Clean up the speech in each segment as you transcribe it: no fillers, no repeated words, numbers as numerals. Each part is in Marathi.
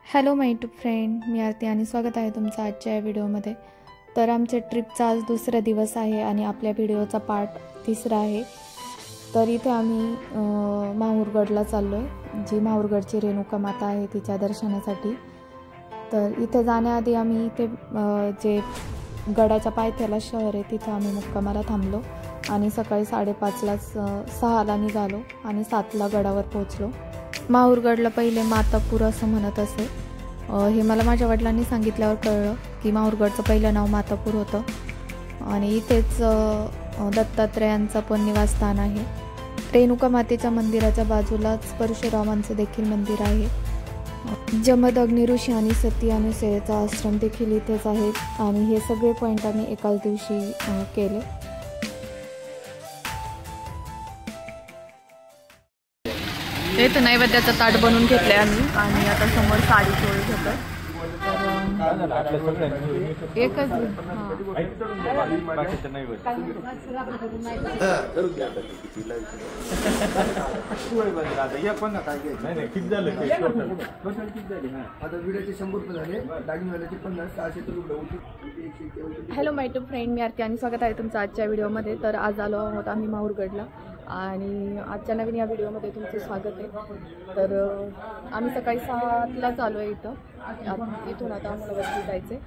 हॅलो माय यूट्यूब फ्रेंड, मी आरती आणि स्वागत आहे तुमचं आजच्या या व्हिडिओमध्ये. तर आमच्या ट्रिपचा आज दुसरा दिवस आहे आणि आपल्या व्हिडिओचा पार्ट तिसरा आहे. तर इथे आम्ही माहूरगडला चाललो आहे, जी माहूरगडची रेणुका माता आहे तिच्या दर्शनासाठी. तर इथे जाण्याआधी आम्ही इथे जे गडाच्या पायथ्याला शहर आहे तिथे आम्ही मुक्कामाला थांबलो आणि सकाळी 5:30लाच 6ला निघालो आणि 7ला गडावर पोहोचलो. माहूरगडला पहिले मातापूर असं म्हणत असे. हे मला माझ्या वडिलांनी सांगितल्यावर कळलं की माहूरगडचं पहिलं नाव मातापूर होतं आणि इथेच दत्तात्रेयांचं पण निवासस्थान आहे. रेणुका मातेच्या मंदिराच्या बाजूलाच परशुरामांचं देखील मंदिर आहे. जमदग्नी ऋषी आणि सती अनुसयेचा आश्रम देखील इथेच आहे आणि हे सगळे पॉईंट आम्ही एकाच दिवशी केले. इथे नैवेद्याचं ताट बनवून घेतलंय आम्ही आणि आता समोर साडी चोळी घेतो. एकच हॅलो माय यूट्यूब फ्रेंड, मी आरती आणि स्वागत आहे तुमचं आजच्या व्हिडिओमध्ये. तर आज आलो आहोत आम्ही माहूरगडला आणि आजच्या नवीन या व्हिडिओमध्ये तुमचं स्वागत आहे. तर आम्ही सकाळी 7लाच आलो आहे इथं. इथून आता आम्हाला वरती जायचं आहे.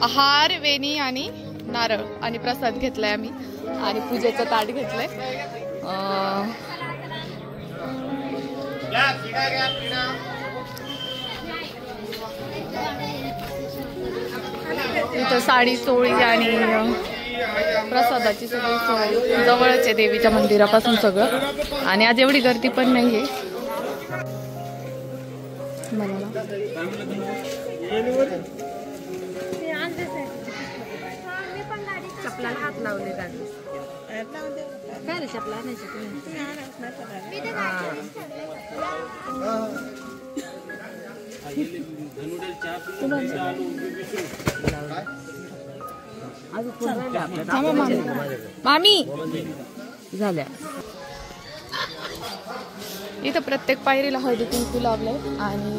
आहार, वेणी आणि नारळ आणि प्रसाद घेतलाय आम्ही आणि पूजेचं ताट घेतलंय. इथं साडी चोळी आणि प्रसादाची सगळी सोय जवळच आहे देवीच्या मंदिरापासून सगळं. आणि आज एवढी गर्दी पण नाहीये. चपलाला हात लावले गाडी काय रे चपला नाही मामी झाल्या. इथं प्रत्येक पायरीला हळदी कुंकू लावलंय आणि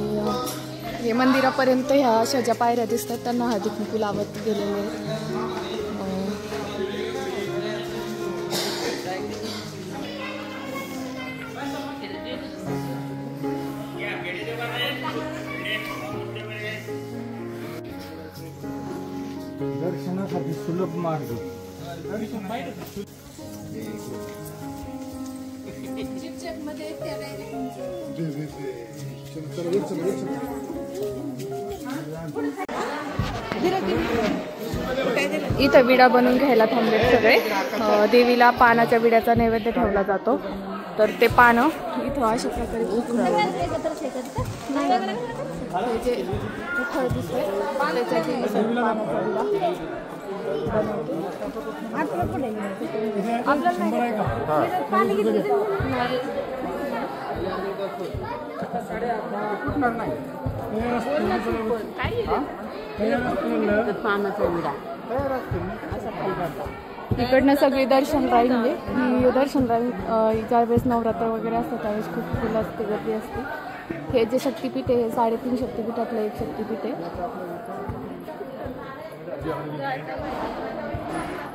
हे मंदिरापर्यंत ह्या अशा ज्या पायऱ्या दिसतात त्यांना हळदी कुंकू लावत गेलेले आहेत. दर्शनासाठी सुलभ मार्ग. इथं विडा बनवून घ्यायला थांबले सगळे. देवीला पानाच्या विड्याचा नैवेद्य ठेवला जातो. तर ते पानं इथं अशा प्रकारे जे फळ दिसतंय इकडनं सगळी दर्शन राहील. ही दर्शन राहील ज्यावेळेस नवरात्र वगैरे असतं त्यावेळेस खूप फुलं असते, गर्दी असते. हे जे शक्तिपीठ आहे हे 3.5 शक्तिपीठातलं एक शक्तिपीठ आहे.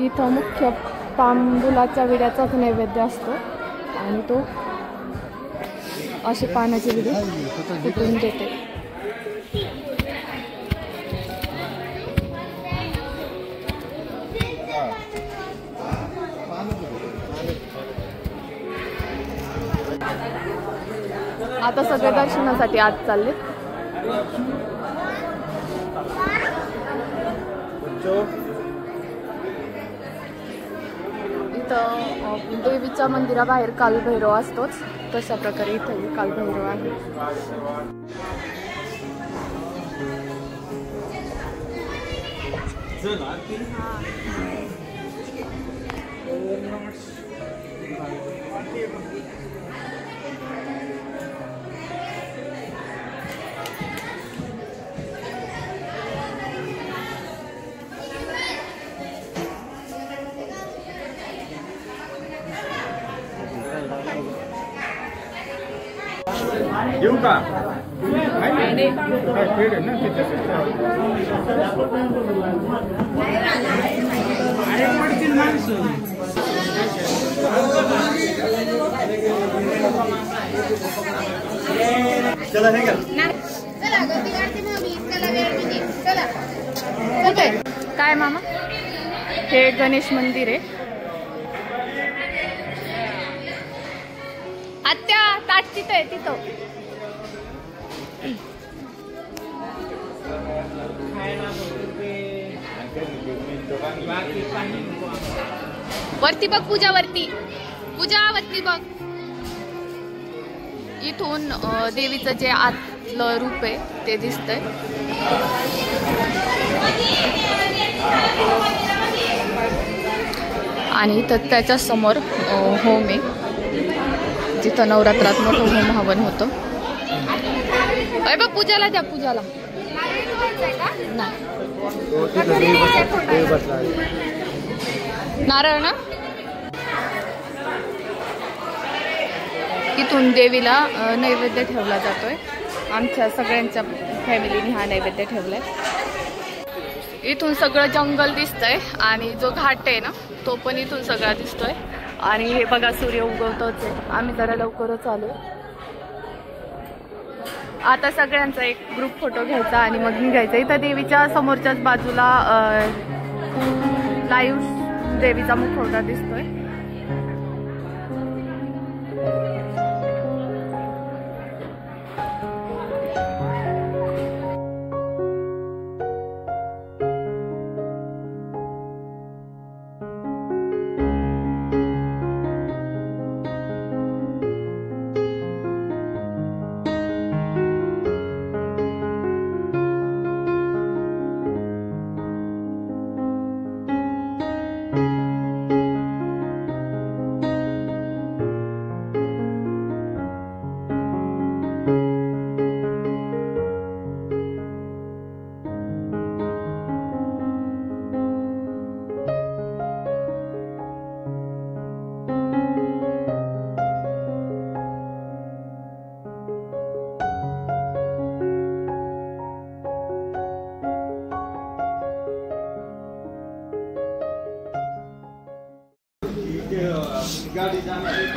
इथं मुख्य तांबुलाच्या विड्याचाच नैवेद्य असतो आणि तो असे पानाचे विडे कुठून देते. आता सगळे दर्शनासाठी आत चालले. इथं देवीच्या मंदिराबाहेर कालभैरव असतोच, तशा प्रकारे इथं कालभैरव आहे. येऊ का काय पेड आहे ना चला हे काय मामा हे गणेश मंदिर आहे. आत्या ताट तिथं आहे तिथं. वरती बघ पूजा वरती बघ. इथून देवीचं जे आतलं रूप आहे ते दिसतंय. आणि तर त्याच्या समोर होम आहे जिथं नवरात्रात मोठं होम हवन होतं. अरे बघ पूजाला द्या पूजाला नारळ ना. इथून देवीला नैवेद्य ठेवला जातोय. आमच्या सगळ्यांच्या फॅमिलीने हा नैवेद्य ठेवलाय. इथून सगळं जंगल दिसतंय आणि जो घाट आहे ना तो पण इथून सगळा दिसतोय. आणि हे बघा सूर्य उगवतोच आहे. आम्ही जरा लवकरच आलो. आता सगळ्यांचा एक ग्रुप फोटो घ्यायचा आणि मग निघायचा. इथं देवीच्या समोरच्याच बाजूला लाईव्ह देवीचा मुखवटा दिसतोय.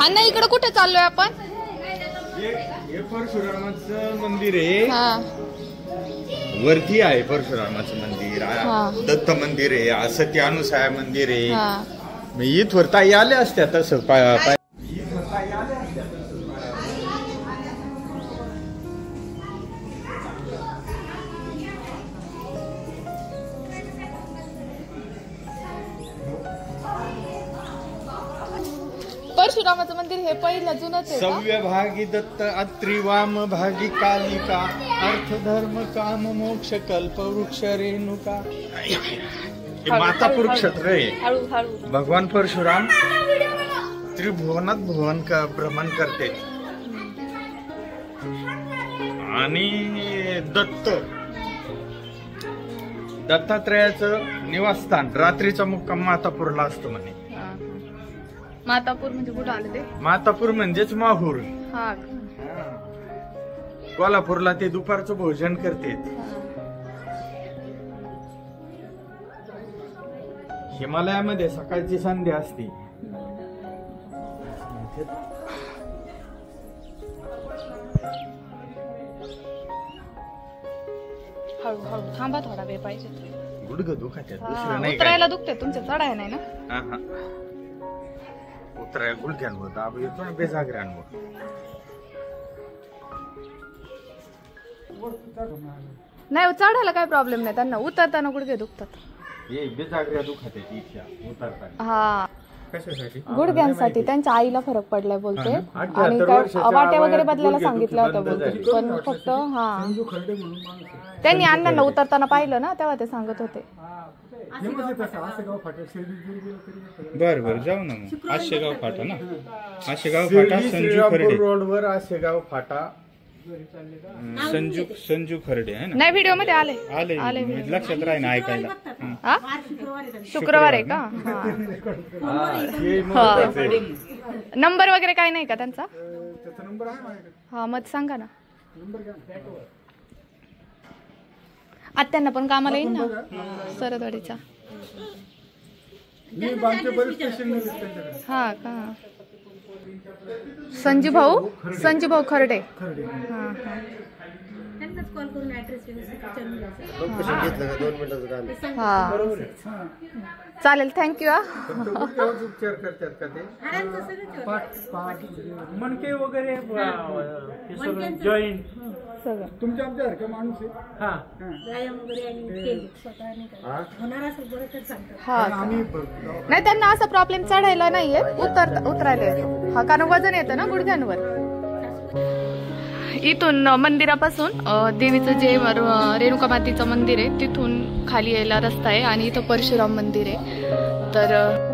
अण्णा इकडे कुठे चाललोय आपण? हे परशुरामाचं मंदिर आहे. वरती आहे परशुरामाचं मंदिर. दत्त मंदिर आहे. सती अनुसाया मंदिर आहे. इथवर ताई आल्या असत्या तसं परशुरामाचं मंदिर हे पहिलं जुनच आहे. सव्य भागी दत्त अत्रिवाम भागी कालिका अर्थ धर्म काम मोक्ष कल्प वृक्ष रेणुका. मातापूर क्षेत्र आहे. भगवान परशुराम त्रिभुवनात भुवन भ्रमण करते. आणि दत्तात्रयाचं निवासस्थान रात्रीचा मुक्काम मातापूरला असतो म्हणे. मातापूर म्हणजे कुठं आलं ते? मातापूर म्हणजेच माहूर. कोल्हापूरला ते दुपारचं भोजन करते. हिमालयामध्ये सकाळची संध्या असते. हळूहळू थांबा थोडा वेळ पाहिजे. गुडघं दुखत दुसरं नाही. उतरायला दुखते तुमच्या चढाय नाही ना. उतरायला गुडघ्यांवर दाब येतो ना बेजागऱ्यांवर. नाही चढायला काय प्रॉब्लेम नाही त्यांना. उतरताना गुडघे दुखतात. बेजागऱ्या दुखत उतरताना. हा कशासाठी? गुडघ्यांसाठी. त्यांच्या आईला फरक पडलाय बोलते. आणि वाट्या वगैरे बदलायला सांगितलं होतं बोलते. पण फक्त त्यांनी अण्णांना उतरताना पाहिलं ना तेव्हा ते सांगत होते. बर बर जाऊ ना मग. आशेगाव फाटा ना. आशेगाव फाटा संजू खर्डे रोडवर. आशेगाव फाटा संजू खर्डे आहे ना. नाही व्हिडिओ मध्ये आले लक्षात राही ना ऐकायला. शुक्रवार आहे का? नंबर वगैरे काय नाही का त्यांचा? त्याचा नंबर आहे माझ्याकडे. हा मग सांगा ना. नंबर घ्या. आत्यांना पण कामाला येईल ना सरदवाडीचा. मी बांधचे बरेच पेशंट आहेत त्यांच्याकडे. हा का. संजीव भाऊ खर्डे. हा हा. कॉल करून ऍड्रेस हा चालेल. थँक्यू. उपचार करतात का ते? मणके वगैरे जॉईंट सगळं तुमच्या आमच्यासारखा माणूस आहे. व्यायाम वगैरे आणि केले स्वतः होणार असेल बरं तर सांगतो. हा आम्ही नाही त्यांना असा प्रॉब्लेम चढायला नाहीये उतरायला. हा कारण वजन येतं ना गुडघ्यांवर. इथून मंदिरापासून देवीचं जे रेणुका मातेचं मंदिर आहे तिथून खाली यायला रस्ता आहे आणि इथं परशुराम मंदिर आहे. तर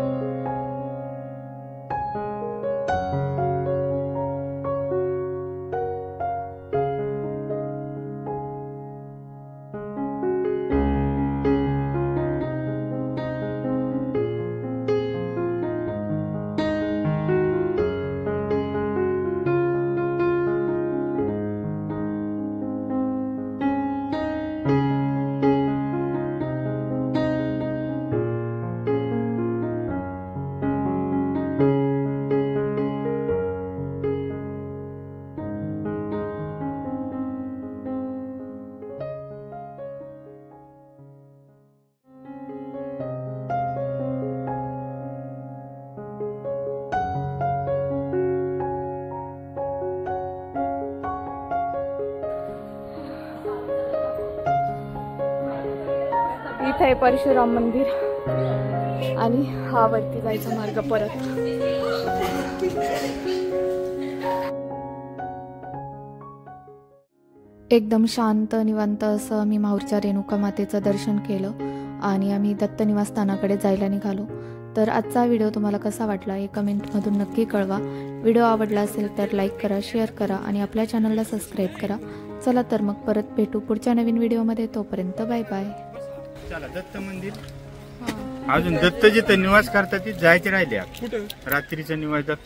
इथे आहे परशुराम मंदिर आणि हा वरती जायचा मार्ग परत. एकदम शांत निवांत असं आम्ही माहूरच्या रेणुका मातेचं दर्शन केलं आणि आम्ही दत्त निवासस्थानाकडे जायला निघालो. तर आजचा व्हिडिओ तुम्हाला कसा वाटला हे कमेंटमधून नक्की कळवा. व्हिडिओ आवडला असेल तर लाईक करा, शेअर करा आणि आपल्या चॅनलला सबस्क्राईब करा. चला तर मग परत भेटू पुढच्या नवीन व्हिडिओमध्ये. तोपर्यंत बाय बाय. चला दत्त मंदिर अजून दत्त जिथं निवास करतात ते जायचे राहिले. रात्रीचा निवास दत्त